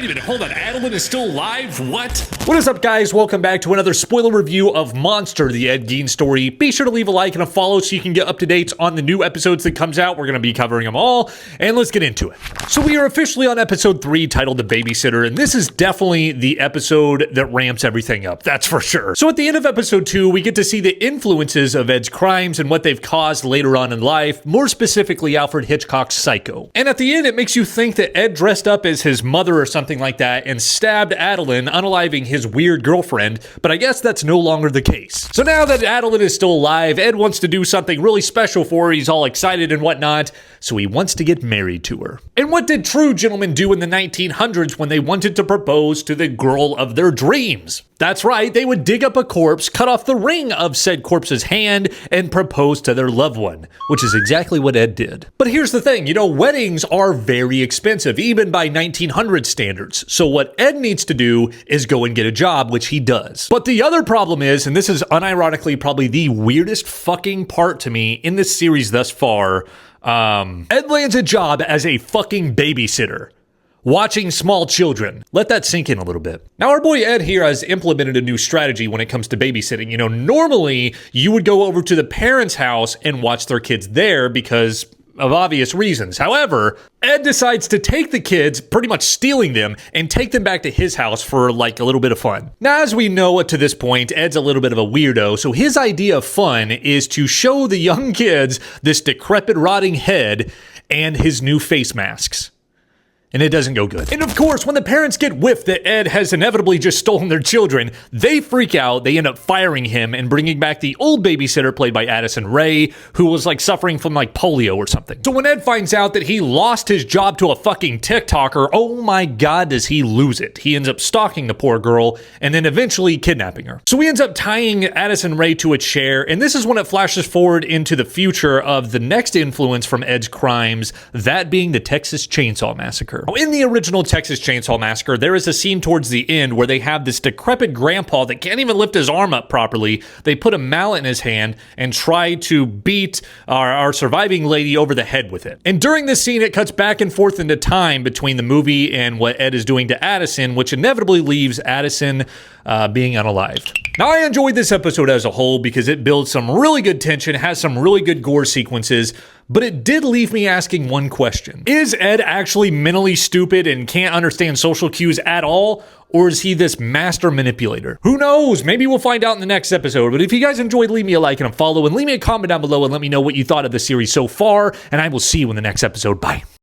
Wait a minute, hold on. Adeline is still alive? What? What is up, guys? Welcome back to another spoiler review of Monster, the Ed Gein story. Be sure to leave a like and a follow so you can get up to date on the new episodes that comes out. We're going to be covering them all, and let's get into it. So we are officially on episode 3, titled The Babysitter, and this is definitely the episode that ramps everything up. That's for sure. So at the end of episode 2, we get to see the influences of Ed's crimes and what they've caused later on in life, more specifically Alfred Hitchcock's Psycho. And at the end, it makes you think that Ed dressed up as his mother or something like that and stabbed Adeline, unaliving his weird girlfriend, but I guess that's no longer the case. So now that Adeline is still alive, Ed wants to do something really special for her. He's all excited and whatnot, so he wants to get married to her. And what did true gentlemen do in the 1900s when they wanted to propose to the girl of their dreams? That's right, they would dig up a corpse, cut off the ring of said corpse's hand, and propose to their loved one, which is exactly what Ed did. But here's the thing, weddings are very expensive, even by 1900 standards. So what Ed needs to do is go and get a job, which he does. But the other problem is, and this is unironically probably the weirdest fucking part to me in this series thus far, Ed lands a job as a fucking babysitter, watching small children. Let that sink in a little bit. Now, our boy Ed here has implemented a new strategy when it comes to babysitting. Normally you would go over to the parents' house and watch their kids there because of obvious reasons. However, Ed decides to take the kids, pretty much stealing them, and take them back to his house for like a little bit of fun. Now, as we know to this point, Ed's a little bit of a weirdo, so his idea of fun is to show the young kids this decrepit, rotting head and his new face masks. And it doesn't go good. And of course, when the parents get whiffed that Ed has inevitably just stolen their children, they freak out, they end up firing him and bringing back the old babysitter played by Addison Rae, who was suffering from polio or something. So when Ed finds out that he lost his job to a fucking TikToker, oh my god, does he lose it. He ends up stalking the poor girl and then eventually kidnapping her. So he ends up tying Addison Rae to a chair, and this is when it flashes forward into the future of the next influence from Ed's crimes, that being the Texas Chainsaw Massacre. In the original Texas Chainsaw Massacre, there is a scene towards the end where they have this decrepit grandpa that can't even lift his arm up properly. They put a mallet in his hand and try to beat our surviving lady over the head with it. And during this scene, it cuts back and forth into time between the movie and what Ed is doing to Addison, which inevitably leaves Addison being unalived. Now, I enjoyed this episode as a whole because it builds some really good tension, has some really good gore sequences, but it did leave me asking one question. Is Ed actually mentally stupid and can't understand social cues at all? Or is he this master manipulator? Who knows? Maybe we'll find out in the next episode. But if you guys enjoyed, leave me a like and a follow, and leave me a comment down below and let me know what you thought of the series so far. And I will see you in the next episode. Bye.